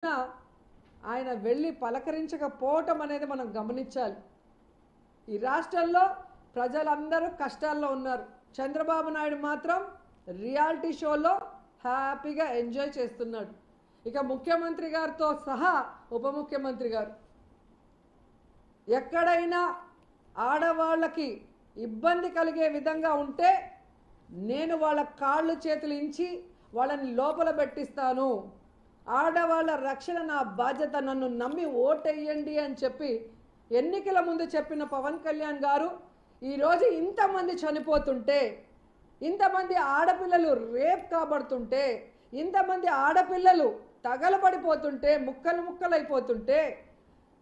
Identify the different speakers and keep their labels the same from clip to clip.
Speaker 1: ఆయన వెళ్ళి పలకరించకపోవటం అనేది మనం గమనించాలి. ఈ రాష్ట్రంలో ప్రజలందరూ కష్టాల్లో ఉన్నారు. చంద్రబాబు నాయుడు మాత్రం రియాలిటీ షోలో హ్యాపీగా ఎంజాయ్ చేస్తున్నాడు. ఇక ముఖ్యమంత్రి గారితో సహా ఉప ముఖ్యమంత్రి గారు ఎక్కడైనా ఆడవాళ్ళకి ఇబ్బంది కలిగే విధంగా ఉంటే నేను వాళ్ళ కాళ్ళు చేతులు ఇంచి వాళ్ళని లోపల పెట్టిస్తాను, ఆడవాళ్ళ రక్షణ నా బాధ్యత, నన్ను నమ్మి ఓటేయండి అని చెప్పి ఎన్నికల ముందు చెప్పిన పవన్ కళ్యాణ్ గారు ఈరోజు ఇంతమంది చనిపోతుంటే, ఇంతమంది ఆడపిల్లలు రేప్ కాబడుతుంటే, ఇంతమంది ఆడపిల్లలు తగలబడిపోతుంటే, ముక్కలు ముక్కలైపోతుంటే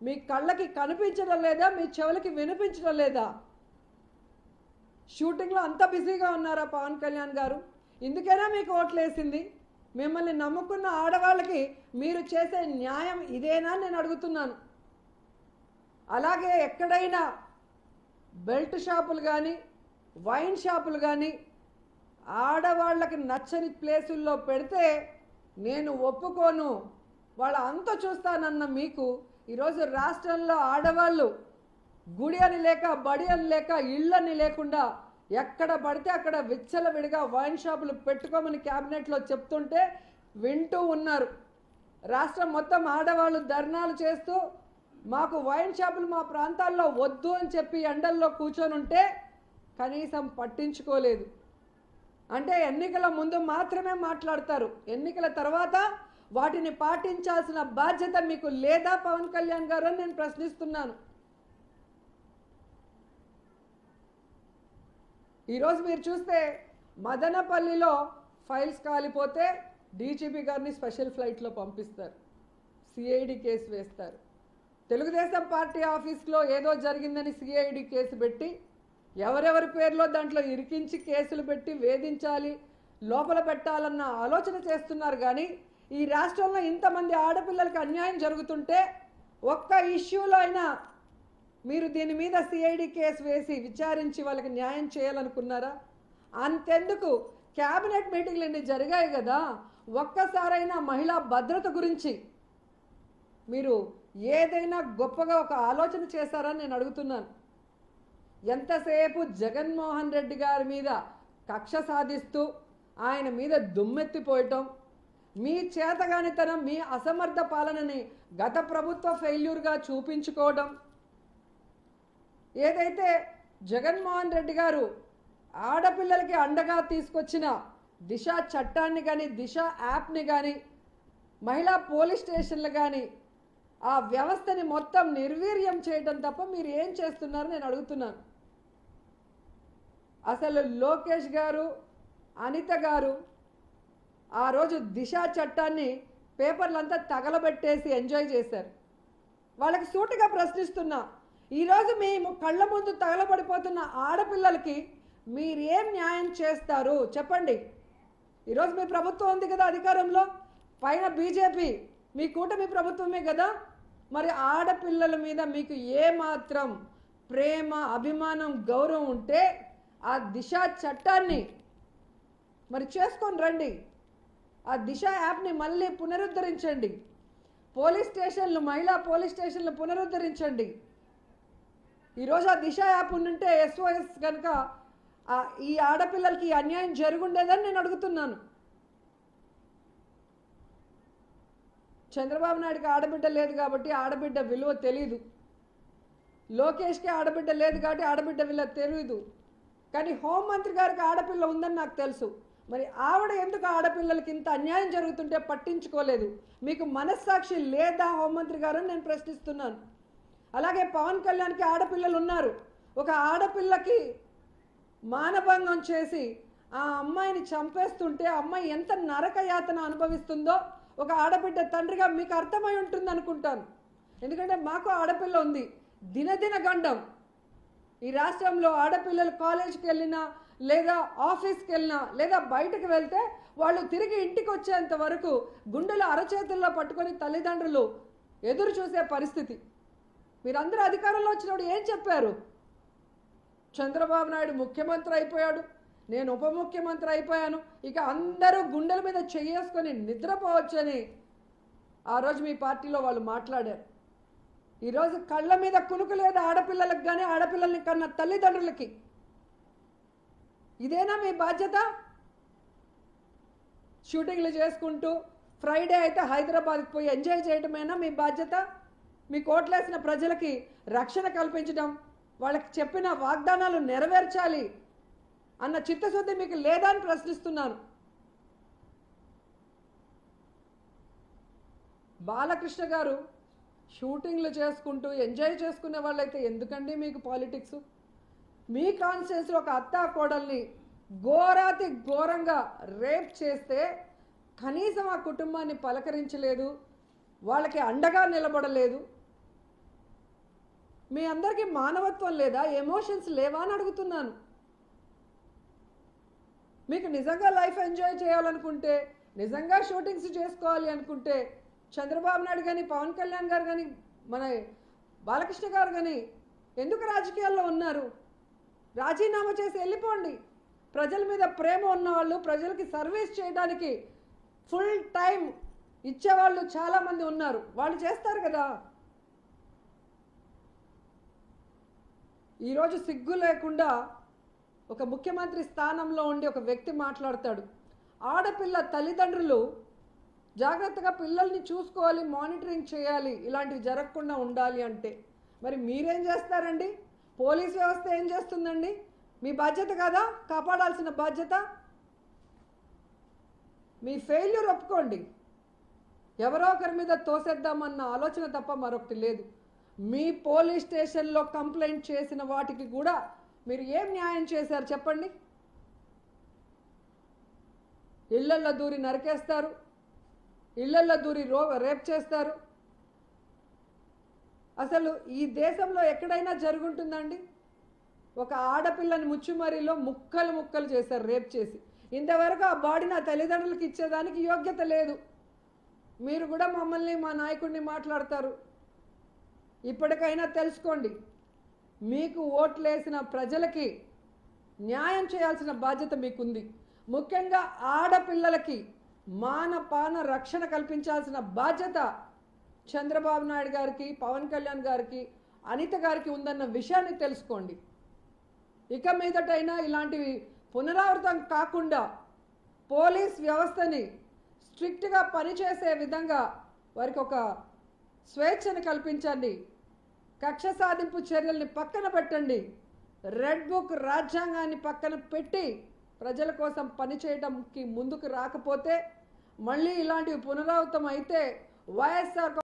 Speaker 1: మీ కళ్ళకి కనిపించడం లేదా, మీ చెవులకి వినిపించడం లేదా? షూటింగ్లో అంత బిజీగా ఉన్నారా పవన్ కళ్యాణ్ గారు? ఇందుకైనా మీకు ఓట్లేసింది? మిమ్మల్ని నమ్ముకున్న ఆడవాళ్ళకి మీరు చేసే న్యాయం ఇదేనా నేను అడుగుతున్నాను. అలాగే ఎక్కడైనా బెల్ట్ షాపులు కానీ వైన్ షాపులు కానీ ఆడవాళ్ళకి నచ్చని ప్లేసుల్లో పెడితే నేను ఒప్పుకోను, వాళ్ళ అంత చూస్తానన్న మీకు ఈరోజు రాష్ట్రంలో ఆడవాళ్ళు గుడి అని లేక, బడి అని లేక, ఇళ్ళని లేకుండా ఎక్కడ పడితే అక్కడ విచ్చలవిడిగా వైన్ షాపులు పెట్టుకోమని క్యాబినెట్లో చెప్తుంటే వింటూ ఉన్నారు. రాష్ట్రం మొత్తం ఆడవాళ్ళు ధర్నాలు చేస్తూ మాకు వైన్ షాపులు మా ప్రాంతాల్లో వద్దు అని చెప్పి ఎండల్లో కూర్చొని ఉంటే కనీసం పట్టించుకోలేదు. అంటే ఎన్నికల ముందు మాత్రమే మాట్లాడతారు, ఎన్నికల తర్వాత వాటిని పాటించాల్సిన బాధ్యత మీకు లేదా పవన్ కళ్యాణ్ గారు అని నేను ప్రశ్నిస్తున్నాను. ఈరోజు మీరు చూస్తే మదనపల్లిలో ఫైల్స్ కాలిపోతే డీజీపీ గారిని స్పెషల్ ఫ్లైట్లో పంపిస్తారు, సిఐడి కేసు వేస్తారు. తెలుగుదేశం పార్టీ ఆఫీస్లో ఏదో జరిగిందని సిఐడి కేసు పెట్టి ఎవరెవరి పేర్లో దాంట్లో ఇరికించి కేసులు పెట్టి వేధించాలి, లోపల పెట్టాలన్న ఆలోచన చేస్తున్నారు. కానీ ఈ రాష్ట్రంలో ఇంతమంది ఆడపిల్లలకి అన్యాయం జరుగుతుంటే ఒక్క ఇష్యూలో అయినా మీరు దీని మీద సిఐడి కేసు వేసి విచారించి వాళ్ళకి న్యాయం చేయాలనుకున్నారా? అంతెందుకు, క్యాబినెట్ మీటింగ్లు ఇన్ని జరిగాయి కదా, ఒక్కసారైనా మహిళా భద్రత గురించి మీరు ఏదైనా గొప్పగా ఒక ఆలోచన చేశారని నేను అడుగుతున్నాను. ఎంతసేపు జగన్మోహన్ రెడ్డి గారి మీద కక్ష సాధిస్తూ ఆయన మీద దుమ్మెత్తిపోయటం, మీ చేతగానితనం, మీ అసమర్థ పాలనని గత ప్రభుత్వ ఫెయిల్యూర్గా చూపించుకోవడం, ఏదైతే జగన్మోహన్ రెడ్డి గారు ఆడపిల్లలకి అండగా తీసుకొచ్చిన దిశ చట్టాన్ని కానీ, దిశ యాప్ని కానీ, మహిళా పోలీస్ స్టేషన్లు కానీ, ఆ వ్యవస్థని మొత్తం నిర్వీర్యం చేయడం తప్ప మీరు ఏం చేస్తున్నారని నేను అడుగుతున్నాను. అసలు లోకేష్ గారు, అనిత గారు ఆ రోజు దిశ చట్టాన్ని పేపర్లంతా తగలబెట్టేసి ఎంజాయ్ చేశారు. వాళ్ళకి సూటిగా ప్రశ్నిస్తున్నా, ఈరోజు మీ కళ్ళ ముందు తగలబడిపోతున్న ఆడపిల్లలకి మీరేం న్యాయం చేస్తారు చెప్పండి. ఈరోజు మీ ప్రభుత్వం ఉంది కదా అధికారంలో, పైన బీజేపీ, మీ కూటమి ప్రభుత్వమే కదా, మరి ఆడపిల్లల మీద మీకు ఏమాత్రం ప్రేమ, అభిమానం, గౌరవం ఉంటే ఆ దిశ చట్టాన్ని మరి చేసుకొని రండి. ఆ దిశ యాప్ని మళ్ళీ పునరుద్ధరించండి. పోలీస్ స్టేషన్లు, మహిళా పోలీస్ స్టేషన్లు పునరుద్ధరించండి. ఈరోజు ఆ దిశ యాప్ ఉంటే ఎస్ఓఎస్ కనుక ఈ ఆడపిల్లలకి అన్యాయం జరుగుండేదని నేను అడుగుతున్నాను. చంద్రబాబు నాయుడుకి ఆడబిడ్డ లేదు కాబట్టి ఆడబిడ్డ విలువ తెలీదు, లోకేష్కి ఆడబిడ్డ లేదు కాబట్టి ఆడబిడ్డ విలువ తెలియదు. కానీ హోంమంత్రి గారికి ఆడపిల్ల ఉందని నాకు తెలుసు. మరి ఆవిడ ఎందుకు ఆడపిల్లలకి ఇంత అన్యాయం జరుగుతుంటే పట్టించుకోలేదు? మీకు మనస్సాక్షి లేదా హోంమంత్రి గారు అని నేను ప్రశ్నిస్తున్నాను. అలాగే పవన్ కళ్యాణ్కి ఆడపిల్లలు ఉన్నారు. ఒక ఆడపిల్లకి మానభంగం చేసి ఆ అమ్మాయిని చంపేస్తుంటే అమ్మాయి ఎంత నరక యాతన అనుభవిస్తుందో ఒక ఆడబిడ్డ తండ్రిగా మీకు అర్థమై ఉంటుంది అనుకుంటాను. ఎందుకంటే మాకు ఆడపిల్ల ఉంది. దినదిన గండం ఈ రాష్ట్రంలో ఆడపిల్లలు కాలేజీకి వెళ్ళినా, లేదా ఆఫీస్కి వెళ్ళినా, లేదా బయటకు వెళ్తే వాళ్ళు తిరిగి ఇంటికి వచ్చేంత వరకు గుండెలు అరచేతుల్లో పట్టుకొని తల్లిదండ్రులు ఎదురు చూసే పరిస్థితి. మీరందరూ అధికారంలో వచ్చినప్పుడు ఏం చెప్పారు? చంద్రబాబు నాయుడు ముఖ్యమంత్రి అయిపోయాడు, నేను ఉప ముఖ్యమంత్రి అయిపోయాను, ఇక అందరూ గుండెల మీద చేసుకొని నిద్రపోవచ్చని ఆ రోజు మీ పార్టీలో వాళ్ళు మాట్లాడారు. ఈరోజు కళ్ళ మీద కునుకు లేదు ఆడపిల్లలకు కానీ ఆడపిల్లల్ని కన్న తల్లిదండ్రులకి. ఇదేనా మీ బాధ్యత? షూటింగ్లు చేసుకుంటూ ఫ్రైడే అయితే హైదరాబాద్కి పోయి ఎంజాయ్ చేయడమేనా మీ బాధ్యత? మీ కోట్లేసిన ప్రజలకి రక్షణ కల్పించడం, వాళ్ళకి చెప్పిన వాగ్దానాలు నెరవేర్చాలి అన్న చిత్తశుద్ధి మీకు లేదా అని ప్రశ్నిస్తున్నాను. బాలకృష్ణ గారు షూటింగ్లు చేసుకుంటూ ఎంజాయ్ చేసుకునే వాళ్ళైతే ఎందుకండి మీకు పాలిటిక్స్? మీ కాన్స్టిట్యున్సీలో ఒక అత్తా కోడల్ని ఘోరాతి ఘోరంగా రేప్ చేస్తే కనీసం ఆ కుటుంబాన్ని పలకరించలేదు, వాళ్ళకి అండగా నిలబడలేదు. మీ అందరికీ మానవత్వం లేదా, ఎమోషన్స్ లేవా అని అడుగుతున్నాను. మీకు నిజంగా లైఫ్ ఎంజాయ్ చేయాలనుకుంటే, నిజంగా షూటింగ్స్ చేసుకోవాలి అనుకుంటే చంద్రబాబు నాయుడు కానీ పవన్ కళ్యాణ్ గారు కానీ మన బాలకృష్ణ గారు కానీ ఎందుకు రాజకీయాల్లో ఉన్నారు? రాజీనామా చేసి వెళ్ళిపోండి. ప్రజల మీద ప్రేమ ఉన్నవాళ్ళు, ప్రజలకి సర్వీస్ చేయడానికి ఫుల్ టైం ఇచ్చేవాళ్ళు చాలామంది ఉన్నారు, వాళ్ళు చేస్తారు కదా. ఈరోజు సిగ్గు లేకుండా ఒక ముఖ్యమంత్రి స్థానంలో ఉండి ఒక వ్యక్తి మాట్లాడతాడు. ఆడపిల్ల తల్లిదండ్రులు జాగ్రత్తగా పిల్లల్ని చూసుకోవాలి, మానిటరింగ్ చేయాలి, ఇలాంటివి జరగకుండా ఉండాలి అంటే మరి మీరేం చేస్తారండి? పోలీస్ వ్యవస్థ ఏం చేస్తుందండి? మీ బాధ్యత కాదా కాపాడాల్సిన బాధ్యత? మీ ఫెయిల్యూర్ ఒప్పుకోండి. ఎవరో ఒకరి మీద తోసేద్దామన్న ఆలోచన తప్ప మరొకటి లేదు. మీ పోలీస్ స్టేషన్లో కంప్లైంట్ చేసిన వాటికి కూడా మీరు ఏం న్యాయం చేశారు చెప్పండి? ఇళ్లల్లో దూరి నరికేస్తారు, ఇళ్లల్లో దూరి రేప్ చేస్తారు. అసలు ఈ దేశంలో ఎక్కడైనా జరుగుంటుందండి? ఒక ఆడపిల్లని ముచ్చుమరిలో ముక్కలు ముక్కలు చేశారు, రేప్ చేసి. ఇంతవరకు ఆ బాడీ నా తల్లిదండ్రులకు ఇచ్చేదానికి యోగ్యత లేదు. మీరు కూడా మమ్మల్ని, మా నాయకుడిని మాట్లాడతారు. ఇప్పటికైనా తెలుసుకోండి, మీకు ఓట్లేసిన ప్రజలకి న్యాయం చేయాల్సిన బాధ్యత మీకుంది. ముఖ్యంగా ఆడపిల్లలకి మానపాన రక్షణ కల్పించాల్సిన బాధ్యత చంద్రబాబు నాయుడు గారికి, పవన్ కళ్యాణ్ గారికి, అనిత గారికి ఉందన్న విషయాన్ని తెలుసుకోండి. ఇక మీదటైనా ఇలాంటివి పునరావృతం కాకుండా పోలీస్ వ్యవస్థని స్ట్రిక్ట్గా పనిచేసే విధంగా వారికి ఒక స్వేచ్ఛను కల్పించండి. కక్ష సాధింపు చర్యల్ని పక్కన పెట్టండి. రెడ్ బుక్ రాజ్యాంగాన్ని పక్కన పెట్టి ప్రజల కోసం పనిచేయడానికి ముందుకు రాకపోతే మళ్ళీ ఇలాంటివి పునరావృతం అయితే వైఎస్ఆర్